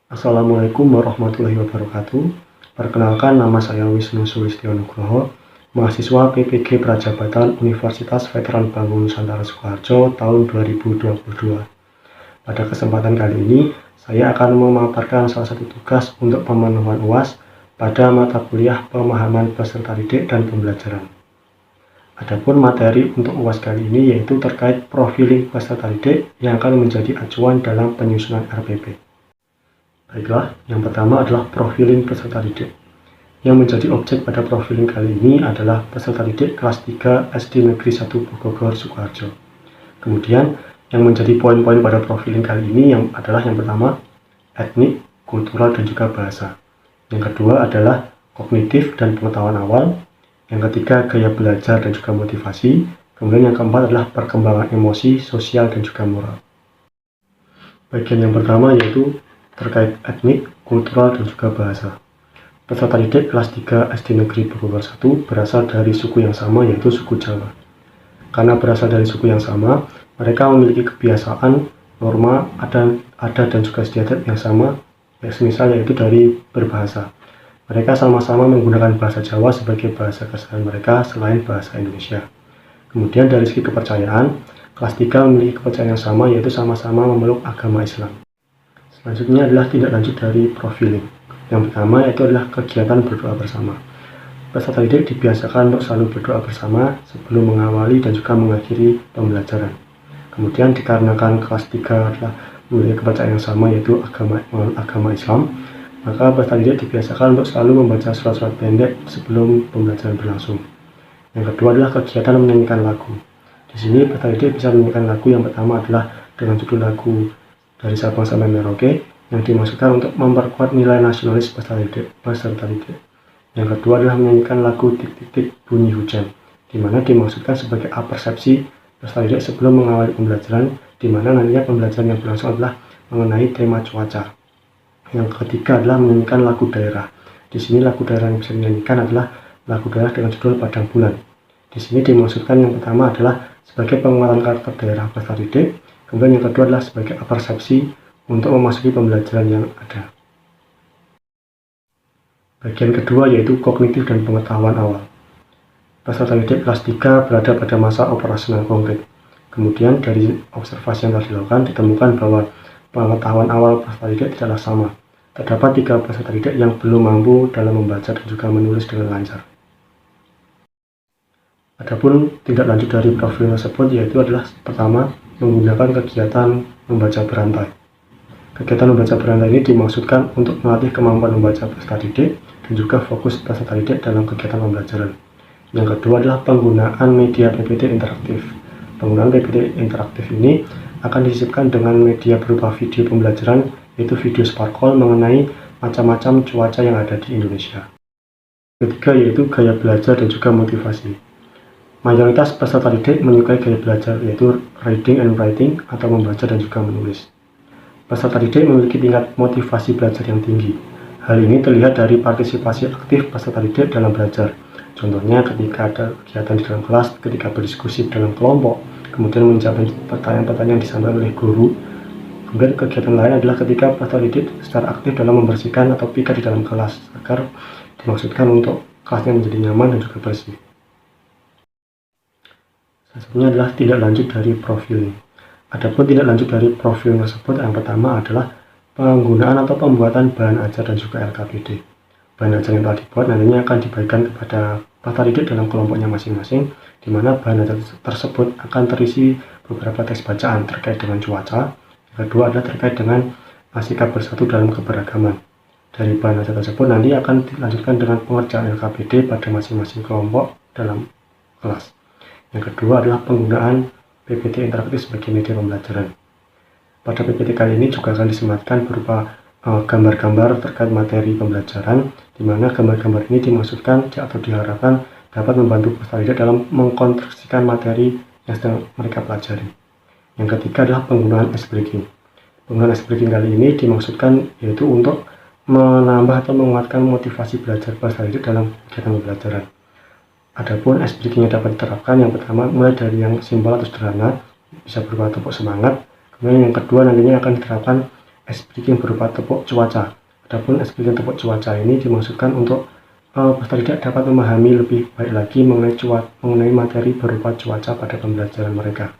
Assalamualaikum warahmatullahi wabarakatuh. Perkenalkan, nama saya Wisnu Sulistyo Nugroho, mahasiswa PPG Prajabatan Universitas Veteran Bangku Nusantara Sukoharjo tahun 2022. Pada kesempatan kali ini, saya akan memaparkan salah satu tugas untuk pemenuhan UAS pada mata kuliah pemahaman peserta didik dan pembelajaran. Adapun materi untuk UAS kali ini yaitu terkait profiling peserta didik yang akan menjadi acuan dalam penyusunan RPP. Baiklah, yang pertama adalah profiling peserta didik. Yang menjadi objek pada profiling kali ini adalah peserta didik kelas 3 SD Negeri 1 Bogor, Sukoharjo. Kemudian, yang menjadi poin-poin pada profiling kali ini adalah yang pertama, etnik, kultural, dan juga bahasa. Yang kedua adalah kognitif dan pengetahuan awal. Yang ketiga, gaya belajar dan juga motivasi. Kemudian yang keempat adalah perkembangan emosi, sosial, dan juga moral. Bagian yang pertama yaitu terkait etnik, kultural, dan juga bahasa. Peserta didik kelas 3 SD Negeri Bogor 1 berasal dari suku yang sama yaitu suku Jawa. Karena berasal dari suku yang sama, mereka memiliki kebiasaan, norma, adat dan juga istiadat yang sama, semisal yaitu dari berbahasa. Mereka sama-sama menggunakan bahasa Jawa sebagai bahasa keseharian mereka selain bahasa Indonesia. Kemudian dari segi kepercayaan, kelas 3 memiliki kepercayaan yang sama yaitu sama-sama memeluk agama Islam. Selanjutnya adalah tindak lanjut dari profiling. Yang pertama yaitu adalah kegiatan berdoa bersama. Peserta didik dibiasakan untuk selalu berdoa bersama sebelum mengawali dan juga mengakhiri pembelajaran. Kemudian dikarenakan kelas 3 adalah memiliki kepercayaan yang sama yaitu agama Islam, maka peserta didik dibiasakan untuk selalu membaca surat-surat pendek sebelum pembelajaran berlangsung. Yang kedua adalah kegiatan menyanyikan lagu. Di sini peserta didik bisa menyanyikan lagu yang pertama adalah dengan judul lagu dari Sabang sampai Merauke yang dimaksudkan untuk memperkuat nilai nasionalis peserta didik. Yang kedua adalah menyanyikan lagu Tik-Tik-Tik Bunyi Hujan, di mana dimaksudkan sebagai persepsi peserta didik sebelum mengawali pembelajaran, di mana nantinya pembelajaran yang berlangsung adalah mengenai tema cuaca. Yang ketiga adalah menyanyikan lagu daerah. Di sini lagu daerah yang bisa dinyanyikan adalah lagu daerah dengan judul Padang Bulan. Di sini dimaksudkan yang pertama adalah sebagai penguatan karakter daerah peserta didik. Kemudian yang kedua adalah sebagai persepsi untuk memasuki pembelajaran yang ada. Bagian kedua yaitu kognitif dan pengetahuan awal. Peserta didik kelas 3 berada pada masa operasional konkret. Kemudian dari observasi yang telah dilakukan ditemukan bahwa pengetahuan awal peserta didik tidaklah sama. Terdapat 3 peserta didik yang belum mampu dalam membaca dan juga menulis dengan lancar. Adapun tindak lanjut dari profil tersebut yaitu adalah pertama, menggunakan kegiatan membaca berantai. Kegiatan membaca berantai ini dimaksudkan untuk melatih kemampuan membaca peserta didik dan juga fokus peserta didik dalam kegiatan pembelajaran. Yang kedua adalah penggunaan media PPT interaktif. Penggunaan PPT interaktif ini akan disisipkan dengan media berupa video pembelajaran yaitu video Sparkle mengenai macam-macam cuaca yang ada di Indonesia. Ketiga yaitu gaya belajar dan juga motivasi. Mayoritas peserta didik menyukai gaya belajar yaitu reading and writing atau membaca dan juga menulis. Peserta didik memiliki tingkat motivasi belajar yang tinggi. Hal ini terlihat dari partisipasi aktif peserta didik dalam belajar. Contohnya ketika ada kegiatan di dalam kelas, ketika berdiskusi dalam kelompok, kemudian menjawab pertanyaan-pertanyaan yang disampaikan oleh guru. Kemudian kegiatan lain adalah ketika peserta didik secara aktif dalam membersihkan atau piket di dalam kelas agar dimaksudkan untuk kelasnya menjadi nyaman dan juga bersih. Selanjutnya adalah tindak lanjut dari profiling. Adapun tindak lanjut dari profil tersebut yang pertama adalah penggunaan atau pembuatan bahan ajar dan juga LKPD. Bahan ajar yang telah dibuat nantinya akan dibagikan kepada peserta didik dalam kelompoknya masing-masing, di mana bahan ajar tersebut akan terisi beberapa teks bacaan terkait dengan cuaca. Yang kedua adalah terkait dengan sikap bersatu dalam keberagaman. Dari bahan ajar tersebut nanti akan dilanjutkan dengan pengerjaan LKPD pada masing-masing kelompok dalam kelas. Yang kedua adalah penggunaan PPT interaktif sebagai media pembelajaran. Pada PPT kali ini juga akan disematkan berupa gambar-gambar terkait materi pembelajaran, di mana gambar-gambar ini dimaksudkan atau diharapkan dapat membantu peserta didik dalam mengkonstruksikan materi yang sedang mereka pelajari. Yang ketiga adalah penggunaan ice breaking. Penggunaan ice breaking kali ini dimaksudkan yaitu untuk menambah atau menguatkan motivasi belajar peserta didik dalam kegiatan pembelajaran. Adapun ice breaking yang dapat diterapkan, yang pertama mulai dari yang simpel atau sederhana, bisa berupa tepuk semangat. Kemudian yang kedua nantinya akan diterapkan ice breaking berupa tepuk cuaca. Adapun ice breaking tepuk cuaca ini dimaksudkan untuk peserta didik dapat memahami lebih baik lagi mengenai materi berupa cuaca pada pembelajaran mereka.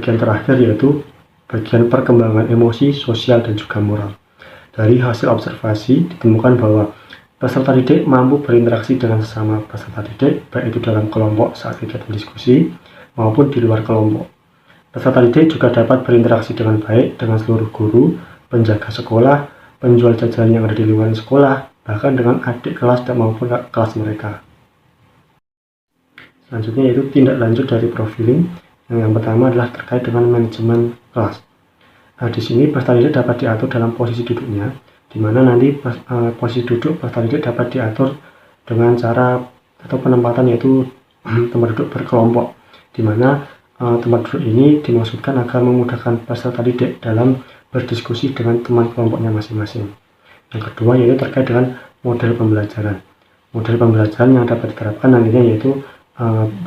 Bagian terakhir yaitu bagian perkembangan emosi, sosial, dan juga moral. Dari hasil observasi ditemukan bahwa peserta didik mampu berinteraksi dengan sesama peserta didik, baik itu dalam kelompok saat kegiatan diskusi maupun di luar kelompok. Peserta didik juga dapat berinteraksi dengan baik dengan seluruh guru, penjaga sekolah, penjual jajan yang ada di lingkungan sekolah, bahkan dengan adik kelas dan maupun kelas mereka. Selanjutnya yaitu tindak lanjut dari profiling. Yang pertama adalah terkait dengan manajemen kelas. Nah, di sini peserta didik dapat diatur dalam posisi duduknya, di mana nanti posisi duduk peserta didik dapat diatur dengan cara atau penempatan yaitu tempat duduk berkelompok, di mana tempat duduk ini dimaksudkan agar memudahkan peserta didik dalam berdiskusi dengan teman kelompoknya masing-masing. Yang kedua yaitu terkait dengan model pembelajaran. Model pembelajaran yang dapat diterapkan nantinya yaitu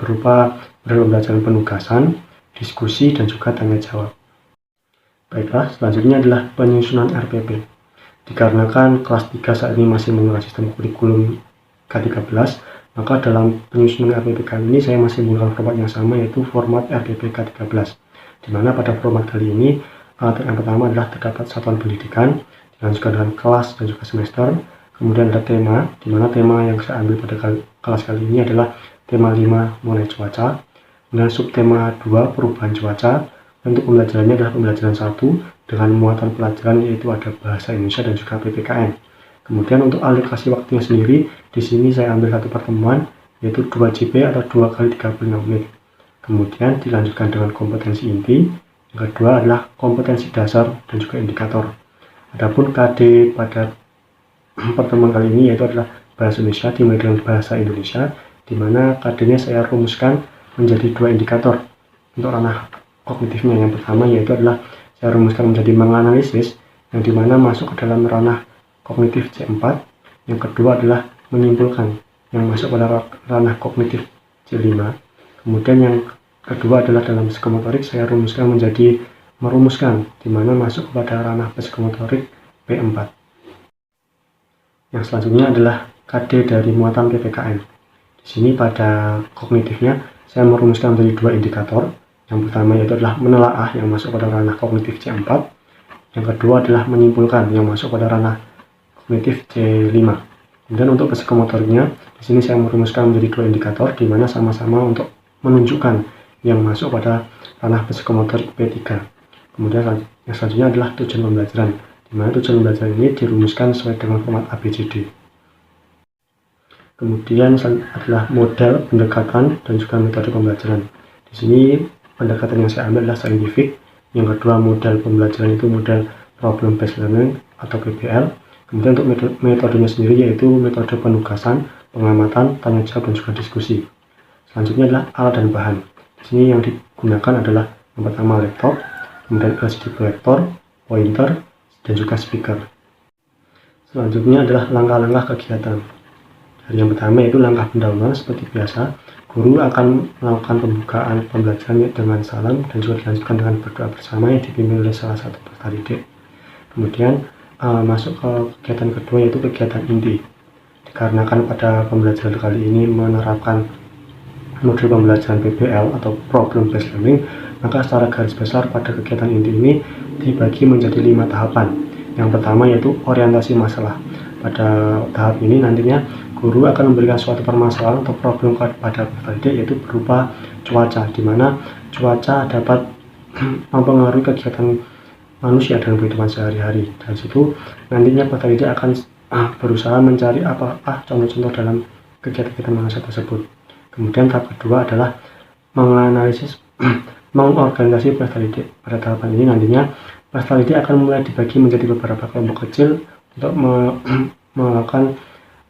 berupa model pembelajaran penugasan, diskusi, dan juga tanya jawab. Baiklah, selanjutnya adalah penyusunan RPP. Dikarenakan kelas 3 saat ini masih menggunakan sistem kurikulum K13, maka dalam penyusunan RPP kali ini saya masih menggunakan format yang sama yaitu format RPP K13. Di mana pada format kali ini yang pertama adalah terdapat satuan pendidikan, dilanjutkan dengan kelas dan juga semester. Kemudian ada tema, di mana tema yang saya ambil pada kelas kali ini adalah tema 5 mengenai cuaca. Kemudian subtema 2 perubahan cuaca. Untuk pembelajarannya adalah pembelajaran 1 dengan muatan pelajaran yaitu ada bahasa Indonesia dan juga PPKN. Kemudian untuk alokasi waktunya sendiri, di sini saya ambil satu pertemuan yaitu 2 JP atau 2 kali 36 menit. Kemudian dilanjutkan dengan kompetensi inti. Yang kedua adalah kompetensi dasar dan juga indikator. Adapun KD pada pertemuan kali ini yaitu adalah bahasa Indonesia dimulai dengan bahasa Indonesia, di mana KD-nya saya rumuskan menjadi 2 indikator untuk ranah kognitifnya. Yang pertama yaitu adalah saya rumuskan menjadi menganalisis, yang dimana masuk ke dalam ranah kognitif C4. Yang kedua adalah menyimpulkan, yang masuk pada ranah kognitif C5. Kemudian yang kedua adalah dalam psikomotorik saya rumuskan menjadi merumuskan, di mana masuk kepada ranah psikomotorik P4. Yang selanjutnya adalah KD dari muatan PPKN. Di sini pada kognitifnya saya merumuskan menjadi 2 indikator. Yang pertama yaitu adalah menelaah yang masuk pada ranah kognitif C4. Yang kedua adalah menyimpulkan yang masuk pada ranah kognitif C5. Kemudian untuk psikomotoriknya, di sini saya merumuskan menjadi 2 indikator, di mana sama-sama untuk menunjukkan yang masuk pada ranah psikomotorik P3. Kemudian yang selanjutnya adalah tujuan pembelajaran, di mana tujuan pembelajaran ini dirumuskan sesuai dengan format ABCD. Kemudian adalah model pendekatan dan juga metode pembelajaran. Di sini pendekatan yang saya ambil adalah saintifik. Yang kedua model pembelajaran itu model problem based learning atau PBL. Kemudian untuk metodenya sendiri yaitu metode penugasan, pengamatan, tanya jawab, dan juga diskusi. Selanjutnya adalah alat dan bahan. Di sini yang digunakan adalah yang pertama laptop, kemudian LCD proyektor, pointer, dan juga speaker. Selanjutnya adalah langkah-langkah kegiatan. Dari yang pertama yaitu langkah pendahuluan. Seperti biasa, guru akan melakukan pembukaan pembelajaran dengan salam dan juga dilanjutkan dengan berdoa bersama yang dipimpin oleh salah satu peserta didik. Kemudian masuk ke kegiatan kedua yaitu kegiatan inti. Dikarenakan pada pembelajaran kali ini menerapkan model pembelajaran PBL atau problem based learning, maka secara garis besar pada kegiatan inti ini dibagi menjadi 5 tahapan. Yang pertama yaitu orientasi masalah. Pada tahap ini nantinya guru akan memberikan suatu permasalahan atau problem kepada peserta didik yaitu berupa cuaca, di mana cuaca dapat mempengaruhi kegiatan manusia dalam kehidupan sehari-hari. Dan situ nantinya peserta didik akan berusaha mencari apa contoh-contoh dalam kegiatan manusia tersebut. Kemudian tahap kedua adalah menganalisis mengorganisasi peserta didik. Pada tahapan ini nantinya peserta didik akan mulai dibagi menjadi beberapa kelompok kecil untuk melakukan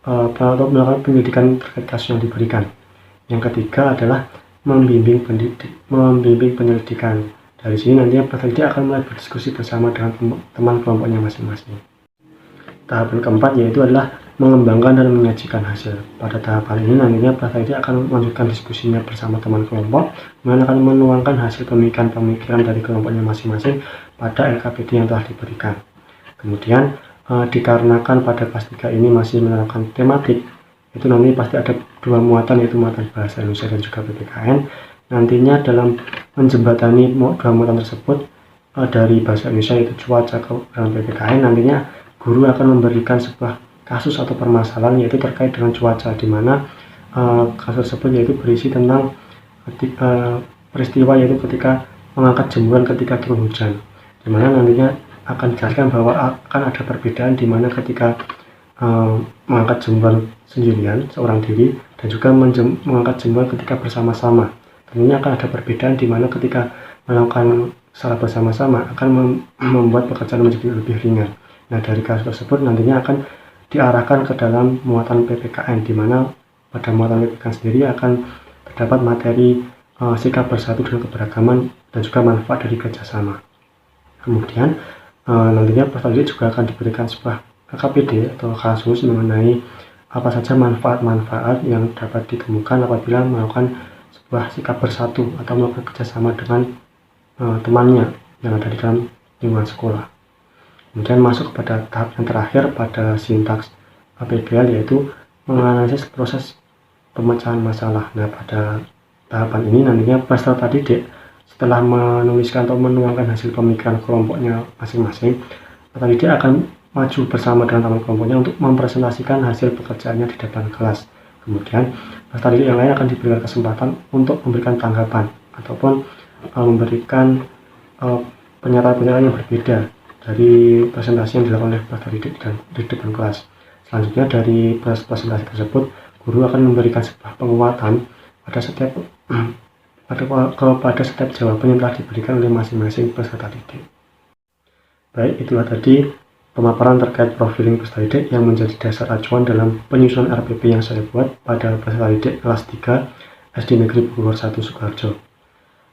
atau melakukan penyelidikan terkait kasus yang diberikan. Yang ketiga adalah membimbing penyelidikan. Dari sini nantinya peserta didik akan mulai berdiskusi bersama dengan teman kelompoknya masing-masing. Tahapan keempat yaitu adalah mengembangkan dan menyajikan hasil. Pada tahapan ini nantinya peserta didik akan melanjutkan diskusinya bersama teman kelompok, kemudian akan menuangkan hasil pemikiran dari kelompoknya masing-masing pada LKPD yang telah diberikan. Kemudian dikarenakan pada kelas 3 ini masih menerapkan tematik, itu nanti pasti ada dua muatan, yaitu muatan bahasa Indonesia dan juga PPKN. Nantinya dalam menjembatani dua muatan tersebut dari bahasa Indonesia yaitu cuaca ke dalam PPKN, nantinya guru akan memberikan sebuah kasus atau permasalahan yaitu terkait dengan cuaca, di mana kasus tersebut yaitu berisi tentang peristiwa yaitu ketika mengangkat jemuran ketika turun hujan, di mana nantinya akan dijelaskan bahwa akan ada perbedaan di mana ketika mengangkat jemuran sendirian seorang diri dan juga mengangkat jemuran ketika bersama-sama. Tentunya akan ada perbedaan di mana ketika melakukan secara bersama-sama akan membuat pekerjaan menjadi lebih ringan. Nah, dari kasus tersebut nantinya akan diarahkan ke dalam muatan PPKN, di mana pada muatan PPKN sendiri akan terdapat materi sikap bersatu dengan keberagaman dan juga manfaat dari kerjasama. Kemudian nantinya peserta didik juga akan diberikan sebuah KKPD atau kasus mengenai apa saja manfaat-manfaat yang dapat ditemukan apabila melakukan sebuah sikap bersatu atau melakukan kerjasama dengan temannya yang ada di dalam lingkungan sekolah. Kemudian masuk kepada tahap yang terakhir pada sintaks PBL, yaitu menganalisis proses pemecahan masalah. Nah, pada tahapan ini nantinya peserta didik setelah menuliskan atau menuangkan hasil pemikiran kelompoknya masing-masing, peserta didik akan maju bersama dengan teman kelompoknya untuk mempresentasikan hasil pekerjaannya di depan kelas. Kemudian peserta didik yang lain akan diberikan kesempatan untuk memberikan tanggapan ataupun memberikan pernyataan-pernyataan yang berbeda dari presentasi yang dilakukan oleh peserta didik dan di depan kelas. Selanjutnya dari presentasi tersebut, guru akan memberikan sebuah penguatan pada setiap jawaban yang telah diberikan oleh masing-masing peserta didik. Baik, itulah tadi pemaparan terkait profiling peserta didik yang menjadi dasar acuan dalam penyusunan RPP yang saya buat pada peserta didik kelas 3 SD Negeri Bogor 1 Sukoharjo.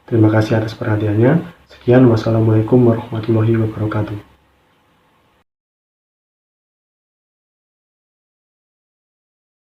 Terima kasih atas perhatiannya. Sekian, wassalamualaikum warahmatullahi wabarakatuh.